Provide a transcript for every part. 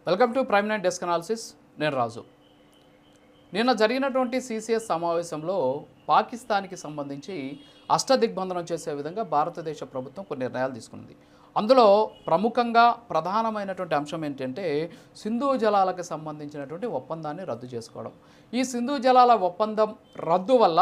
Welcome to prime nine desk analysis. నేను రాజు. నిన్న జరిగినటువంటి సిసిఎస్ సమావేశంలో పాకిస్తాన్కి సంబంధించి అష్టదిగ్బంధనం చేసే విధంగా భారతదేశ ప్రభుత్వం కొన్ని నిర్ణయాలు తీసుకుంది. అందులో ప్రముఖంగా ప్రధానమైనటువంటి అంశం ఏంటంటే సింధు జలాలకు సంబంధించినటువంటి ఒప్పందాన్ని రద్దు చేసుకోవడం. ఈ సింధు జలాల ఒప్పందం రద్దు వల్ల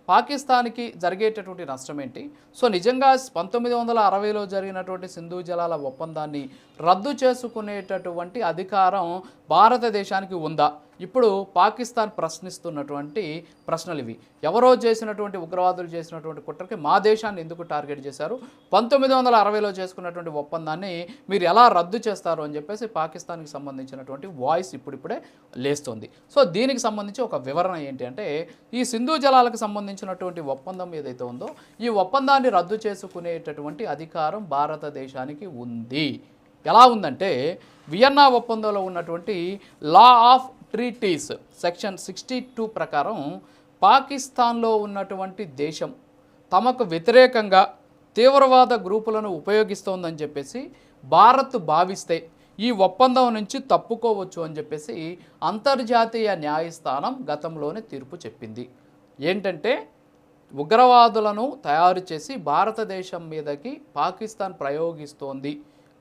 పాకిస్తాన్కి జరిగేటటువంటి నష్టం ఏంటి? సో నిజంగా 1960లో జరిగినటువంటి సింధు జలాల ఒప్పందాన్ని రద్దు చేసుకునేటటువంటి అధికారం భారతదేశానికి ఉందా? ఇప్పుడు పాకిస్తాన్ ప్రశ్నిస్తున్నటువంటి ప్రశ్నలు ఇవి. ఎవరో చేసినటువంటి ఉగ్రవాదులు చేసినటువంటి కుట్రకి మా దేశాన్ని ఎందుకు టార్గెట్ చేశారు? 1960లో చేసుకున్నటువంటి ఒప్పందాన్ని మీరు ఎలా రద్దు చేస్తారు అని చెప్పేసి పాకిస్తాన్కి సంబంధించినటువంటి వాయిస్ ఇప్పుడిప్పుడే లేస్తుంది. సో దీనికి సంబంధించి ఒక వివరణ ఏంటి అంటే, ఈ సింధు జలాలకు సంబంధించినటువంటి ఒప్పందం ఏదైతే ఉందో ఈ ఒప్పందాన్ని రద్దు చేసుకునేటటువంటి అధికారం భారతదేశానికి ఉంది. ఎలా ఉందంటే, వియన్నా ఒప్పందంలో ఉన్నటువంటి లా ఆఫ్ ట్రీటీస్ సెక్షన్ 62 ప్రకారం పాకిస్తాన్లో ఉన్నటువంటి దేశం తమకు వ్యతిరేకంగా తీవ్రవాద గ్రూపులను ఉపయోగిస్తోందని చెప్పేసి భారత్ భావిస్తే ఈ ఒప్పందం నుంచి తప్పుకోవచ్చు అని చెప్పేసి అంతర్జాతీయ న్యాయస్థానం గతంలోనే తీర్పు చెప్పింది. ఏంటంటే, ఉగ్రవాదులను తయారు చేసి భారతదేశం మీదకి పాకిస్తాన్ ప్రయోగిస్తోంది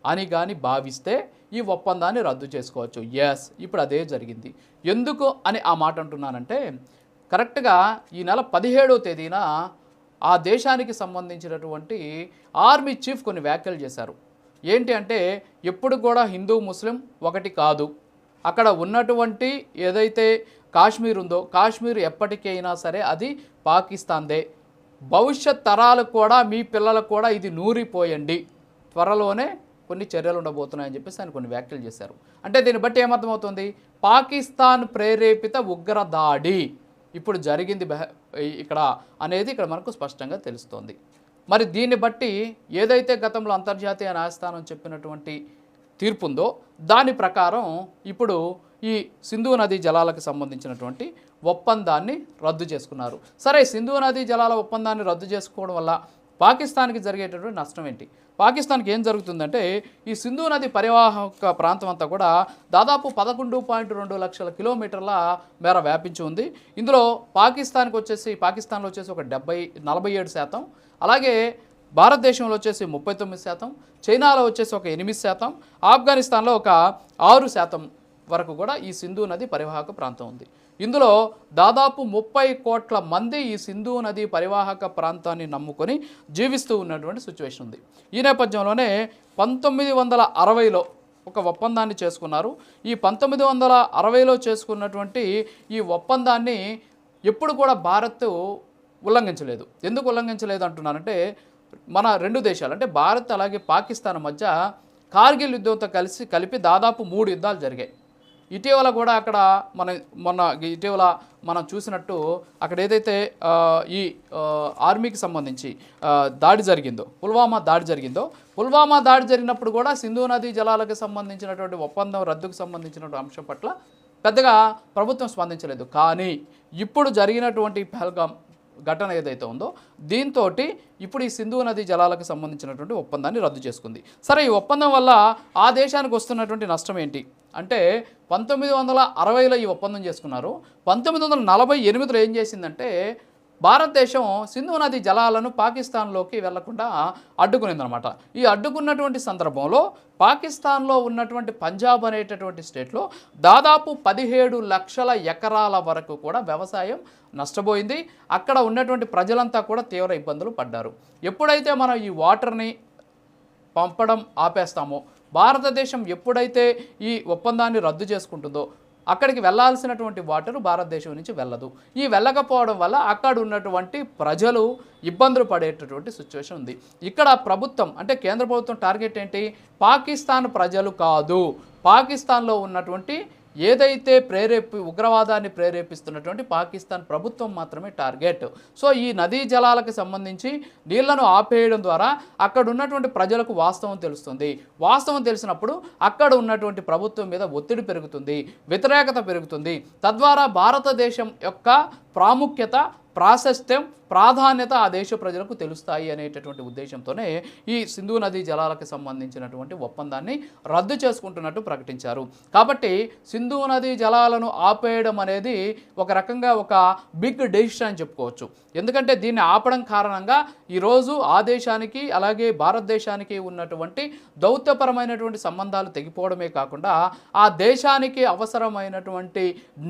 అని కానీ భావిస్తే ఈ ఒప్పందాన్ని రద్దు చేసుకోవచ్చు. ఎస్, ఇప్పుడు అదే జరిగింది. ఎందుకు అని ఆ మాట అంటున్నానంటే, కరెక్ట్గా ఈ నెల 17వ తేదీన ఆ దేశానికి సంబంధించినటువంటి ఆర్మీ చీఫ్ కొన్ని వ్యాఖ్యలు చేశారు. ఏంటి అంటే, ఎప్పుడు కూడా హిందూ ముస్లిం ఒకటి కాదు, అక్కడ ఉన్నటువంటి ఏదైతే కాశ్మీర్ ఉందో కాశ్మీర్ ఎప్పటికైనా సరే అది పాకిస్తాన్దే, భవిష్యత్ తరాలకు కూడా మీ పిల్లలకు కూడా ఇది నూరిపోయండి, త్వరలోనే కొన్ని చర్యలు ఉండబోతున్నాయని చెప్పేసి ఆయన కొన్ని వ్యాఖ్యలు చేశారు. అంటే దీన్ని బట్టి ఏమర్థమవుతుంది? పాకిస్తాన్ ప్రేరేపిత ఉగ్ర దాడి ఇప్పుడు జరిగింది ఇక్కడ అనేది ఇక్కడ మనకు స్పష్టంగా తెలుస్తోంది. మరి దీన్ని బట్టి ఏదైతే గతంలో అంతర్జాతీయ న్యాయస్థానం చెప్పినటువంటి తీర్పు ఉందో దాని ప్రకారం ఇప్పుడు ఈ సింధు నదీ జలాలకు సంబంధించినటువంటి ఒప్పందాన్ని రద్దు చేసుకున్నారు. సరే, సింధు నదీ జలాల ఒప్పందాన్ని రద్దు చేసుకోవడం వల్ల పాకిస్తాన్కి జరిగేటటువంటి నష్టం ఏంటి? పాకిస్తాన్కి ఏం జరుగుతుందంటే, ఈ సింధు నది పరివాహక ప్రాంతం అంతా కూడా దాదాపు 11.2 లక్షల కిలోమీటర్ల మేర వ్యాపించి ఉంది. ఇందులో పాకిస్తాన్లో వచ్చేసి ఒక 47%, అలాగే భారతదేశంలో వచ్చేసి 39%, చైనాలో వచ్చేసి ఒక 8%, ఆఫ్ఘనిస్తాన్లో ఒక 6% వరకు కూడా ఈ సింధు నది పరివాహక ప్రాంతం ఉంది. ఇందులో దాదాపు 30 కోట్ల మంది ఈ సింధు నది పరివాహక ప్రాంతాన్ని నమ్ముకొని జీవిస్తూ ఉన్నటువంటి సిచ్యువేషన్ ఉంది. ఈ నేపథ్యంలోనే 1960లో ఒక ఒప్పందాన్ని చేసుకున్నారు. ఈ 1960లో చేసుకున్నటువంటి ఈ ఒప్పందాన్ని ఎప్పుడు కూడా భారత్ ఉల్లంఘించలేదు. ఎందుకు ఉల్లంఘించలేదు అంటున్నానంటే, మన రెండు దేశాలు అంటే భారత్ అలాగే పాకిస్తాన్ మధ్య కార్గిల్ యుద్ధంతో కలిపి దాదాపు 3 యుద్ధాలు జరిగాయి. ఇటీవల కూడా అక్కడ ఇటీవల మనం చూసినట్టు అక్కడ ఏదైతే ఈ ఆర్మీకి సంబంధించి దాడి జరిగిందో, పుల్వామా దాడి జరిగినప్పుడు కూడా సింధు నదీ జలాలకు సంబంధించినటువంటి ఒప్పందం రద్దుకు సంబంధించినటువంటి అంశం పట్ల పెద్దగా ప్రభుత్వం స్పందించలేదు. కానీ ఇప్పుడు జరిగినటువంటి పహల్గామ్ ఘటన ఏదైతే ఉందో దీంతో ఇప్పుడు ఈ సింధు నదీ జలాలకు సంబంధించినటువంటి ఒప్పందాన్ని రద్దు చేసుకుంది. సరే, ఈ ఒప్పందం వల్ల ఆ దేశానికి వస్తున్నటువంటి నష్టం ఏంటి అంటే, 1960లో ఈ ఒప్పందం చేసుకున్నారు. 1948లో ఏం చేసిందంటే, భారతదేశం సింధు నదీ జలాలను పాకిస్తాన్లోకి వెళ్లకుండా అడ్డుకునిందనమాట. ఈ అడ్డుకున్నటువంటి సందర్భంలో పాకిస్తాన్లో ఉన్నటువంటి పంజాబ్ అనేటటువంటి స్టేట్లో దాదాపు 17 లక్షల ఎకరాల వరకు కూడా వ్యవసాయం నష్టపోయింది. అక్కడ ఉన్నటువంటి ప్రజలంతా కూడా తీవ్ర ఇబ్బందులు పడ్డారు. ఎప్పుడైతే మనం ఈ వాటర్ని పంపడం ఆపేస్తామో, భారతదేశం ఎప్పుడైతే ఈ ఒప్పందాన్ని రద్దు చేసుకుంటుందో అక్కడికి వెళ్లాల్సినటువంటి వాటర్ భారతదేశం నుంచి వెళ్ళదు. ఈ వెళ్ళకపోవడం వల్ల అక్కడ ఉన్నటువంటి ప్రజలు ఇబ్బందులు పడేటటువంటి సిచ్యువేషన్ ఉంది. ఇక్కడ ప్రభుత్వం అంటే కేంద్ర ప్రభుత్వం టార్గెట్ ఏంటి? పాకిస్తాన్ ప్రజలు కాదు, పాకిస్తాన్లో ఉన్నటువంటి ఏదైతే ఉగ్రవాదాన్ని ప్రేరేపిస్తున్నటువంటి పాకిస్తాన్ ప్రభుత్వం మాత్రమే టార్గెట్. సో ఈ నదీ జలాలకు సంబంధించి నీళ్లను ఆపేయడం ద్వారా అక్కడ ఉన్నటువంటి ప్రజలకు వాస్తవం తెలుస్తుంది. వాస్తవం తెలిసినప్పుడు అక్కడ ఉన్నటువంటి ప్రభుత్వం మీద ఒత్తిడి పెరుగుతుంది, వ్యతిరేకత పెరుగుతుంది. తద్వారా భారతదేశం యొక్క ప్రాముఖ్యత ప్రాధాన్యత ఆ దేశ ప్రజలకు తెలుస్తాయి అనేటటువంటి ఉద్దేశంతోనే ఈ సింధు నదీ జలాలకు సంబంధించినటువంటి ఒప్పందాన్ని రద్దు చేసుకుంటున్నట్టు ప్రకటించారు. కాబట్టి సింధు నదీ జలాలను ఆపేయడం అనేది ఒక రకంగా ఒక బిగ్ డెసిషన్ అని చెప్పుకోవచ్చు. ఎందుకంటే దీన్ని ఆపడం కారణంగా ఈరోజు ఆ దేశానికి అలాగే భారతదేశానికి ఉన్నటువంటి దౌత్యపరమైనటువంటి సంబంధాలు తెగిపోవడమే కాకుండా ఆ దేశానికి అవసరమైనటువంటి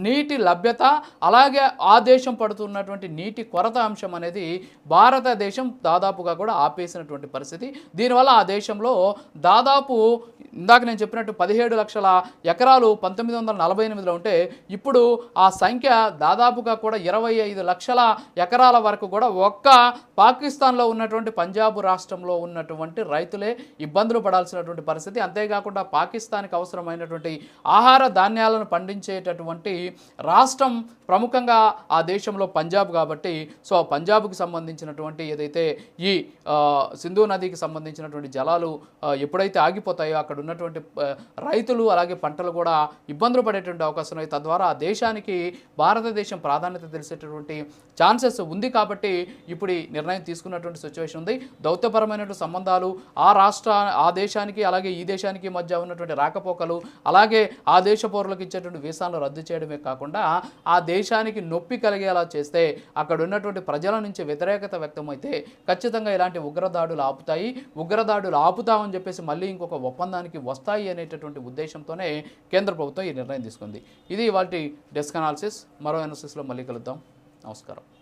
నీటి లభ్యత అలాగే ఆ దేశం పడుతున్నటువంటి నీటి కొరత అంశం అనేది భారతదేశం దాదాపుగా కూడా ఆపేసినటువంటి పరిస్థితి. దీనివల్ల ఆ దేశంలో దాదాపు ఇందాక నేను చెప్పినట్టు 17 లక్షల ఎకరాలు 1948లో ఉంటే ఇప్పుడు ఆ సంఖ్య దాదాపుగా కూడా 25 లక్షల ఎకరాల వరకు కూడా ఒక్క పాకిస్తాన్లో ఉన్నటువంటి పంజాబ్ రాష్ట్రంలో ఉన్నటువంటి రైతులే ఇబ్బందులు పడాల్సినటువంటి పరిస్థితి. అంతేకాకుండా పాకిస్తాన్కి అవసరమైనటువంటి ఆహార ధాన్యాలను పండించేటటువంటి రాష్ట్రం ప్రముఖంగా ఆ దేశంలో పంజాబ్ కాబట్టి సో పంజాబ్కి సంబంధించినటువంటి ఏదైతే ఈ సింధు నదికి సంబంధించినటువంటి జలాలు ఎప్పుడైతే ఆగిపోతాయో అక్కడ ఉన్నటువంటి రైతులు అలాగే పంటలు కూడా ఇబ్బందులు పడేటువంటి అవకాశం ఉన్నాయి. తద్వారా ఆ దేశానికి భారతదేశం ప్రాధాన్యత తెలిసేటటువంటి ఛాన్సెస్ ఉంది. కాబట్టి ఇప్పుడు ఈ నిర్ణయం తీసుకున్నటువంటి సిచ్యువేషన్ ఉంది. దౌత్యపరమైనటువంటి సంబంధాలు ఆ దేశానికి అలాగే ఈ దేశానికి మధ్య ఉన్నటువంటి రాకపోకలు అలాగే ఆ దేశ పౌరులకు ఇచ్చేటువంటి వీసాలను రద్దు చేయడమే కాకుండా ఆ దేశానికి నొప్పి కలిగేలా చేస్తే అక్కడ ఉన్నటువంటి ప్రజల నుంచి వ్యతిరేకత వ్యక్తమైతే ఖచ్చితంగా ఇలాంటి ఉగ్రదాడులు ఆపుతాయి. ఉగ్రదాడులు ఆపుతామని చెప్పేసి మళ్ళీ ఇంకొక ఒప్పందానికి వస్తాయి అనేటటువంటి ఉద్దేశంతోనే కేంద్ర ప్రభుత్వం ఈ నిర్ణయం తీసుకుంది. ఇది ఇవాల్టి డెస్క్ అనాలిసిస్. మరో అనాలిసిస్లో మళ్ళీ కలుద్దాం. నమస్కారం.